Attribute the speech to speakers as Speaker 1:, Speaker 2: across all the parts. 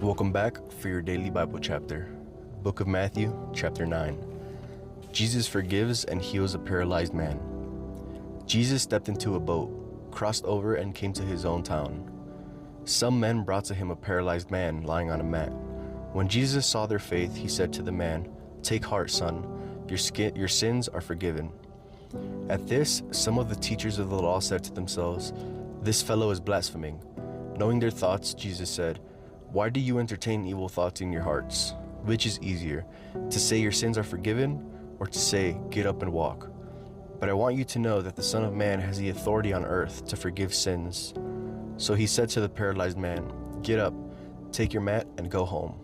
Speaker 1: Welcome back for your daily Bible chapter. Book of Matthew, chapter 9. Jesus forgives and heals a paralyzed man. Jesus stepped into a boat, crossed over, and came to his own town. Some men brought to him a paralyzed man lying on a mat. When Jesus saw their faith, he said to the man, "Take heart, son, your sins are forgiven." At this, some of the teachers of the law said to themselves, "This fellow is blaspheming." Knowing their thoughts, Jesus said, "Why do you entertain evil thoughts in your hearts? Which is easier, to say your sins are forgiven, or to say, 'Get up and walk'? But I want you to know that the Son of Man has the authority on earth to forgive sins." So he said to the paralyzed man, "Get up, take your mat, and go home."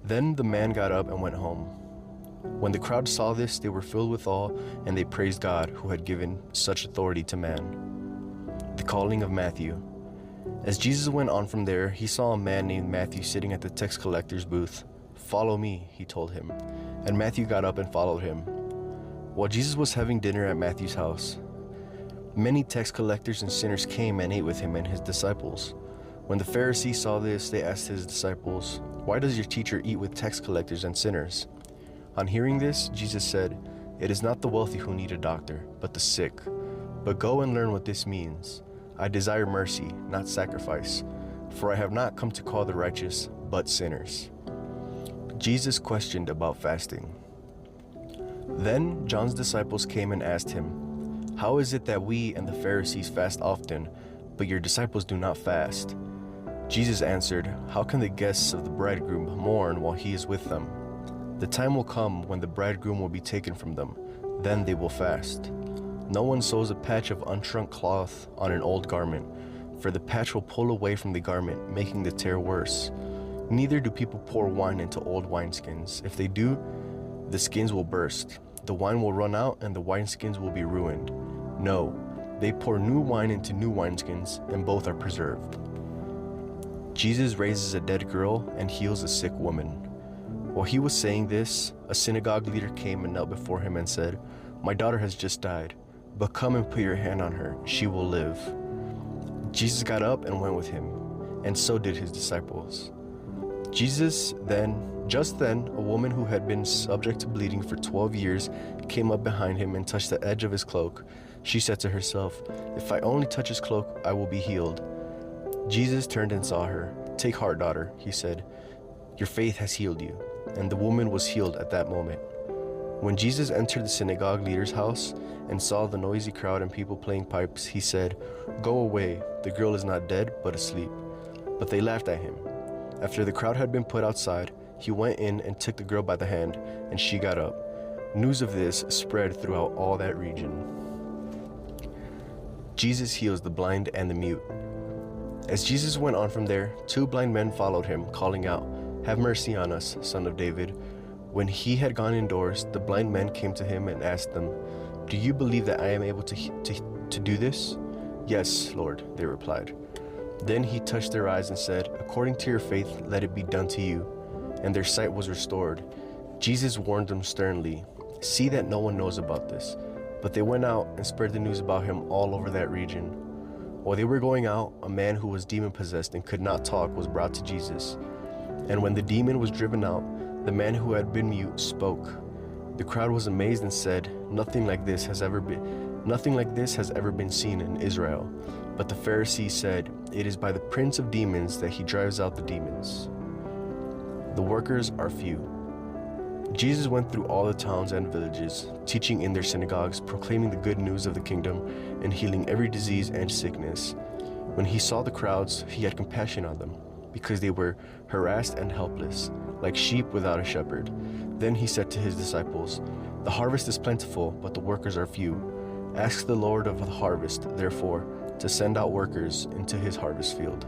Speaker 1: Then the man got up and went home. When the crowd saw this, they were filled with awe, and they praised God who had given such authority to man. The calling of Matthew. As Jesus went on from there, he saw a man named Matthew sitting at the tax collector's booth. "Follow me," he told him. And Matthew got up and followed him. While Jesus was having dinner at Matthew's house, many tax collectors and sinners came and ate with him and his disciples. When the Pharisees saw this, they asked his disciples, "Why does your teacher eat with tax collectors and sinners?" On hearing this, Jesus said, "It is not the wealthy who need a doctor, but the sick. But go and learn what this means. I desire mercy, not sacrifice, for I have not come to call the righteous, but sinners." Jesus questioned about fasting. Then John's disciples came and asked him, "How is it that we and the Pharisees fast often, but your disciples do not fast?" Jesus answered, "How can the guests of the bridegroom mourn while he is with them? The time will come when the bridegroom will be taken from them. Then they will fast. No one sews a patch of unshrunk cloth on an old garment, for the patch will pull away from the garment, making the tear worse. Neither do people pour wine into old wineskins. If they do, the skins will burst, the wine will run out, and the wineskins will be ruined. No, they pour new wine into new wineskins, and both are preserved." Jesus raises a dead girl and heals a sick woman. While he was saying this, a synagogue leader came and knelt before him and said, "My daughter has just died, but come and put your hand on her, she will live." Jesus got up and went with him, and so did his disciples. Just then, a woman who had been subject to bleeding for 12 years came up behind him and touched the edge of his cloak. She said to herself, "If I only touch his cloak, I will be healed." Jesus turned and saw her. "Take heart, daughter," he said. "Your faith has healed you." And the woman was healed at that moment. When Jesus entered the synagogue leader's house and saw the noisy crowd and people playing pipes, he said, "Go away, the girl is not dead, but asleep." But they laughed at him. After the crowd had been put outside, he went in and took the girl by the hand, and she got up. News of this spread throughout all that region. Jesus heals the blind and the mute. As Jesus went on from there, two blind men followed him, calling out, "Have mercy on us, Son of David." When he had gone indoors, the blind men came to him and asked them, "Do you believe that I am able to do this?" "Yes, Lord," they replied. Then he touched their eyes and said, "According to your faith, let it be done to you." And their sight was restored. Jesus warned them sternly, "See that no one knows about this." But they went out and spread the news about him all over that region. While they were going out, a man who was demon-possessed and could not talk was brought to Jesus. And when the demon was driven out, the man who had been mute spoke. The crowd was amazed and said, Nothing like this has ever been seen in Israel." But the Pharisees said, "It is by the prince of demons that he drives out the demons." The workers are few. Jesus went through all the towns and villages, teaching in their synagogues, proclaiming the good news of the kingdom, and healing every disease and sickness. When he saw the crowds, he had compassion on them, because they were harassed and helpless, like sheep without a shepherd. Then he said to his disciples, "The harvest is plentiful, but the workers are few. Ask the Lord of the harvest, therefore, to send out workers into his harvest field."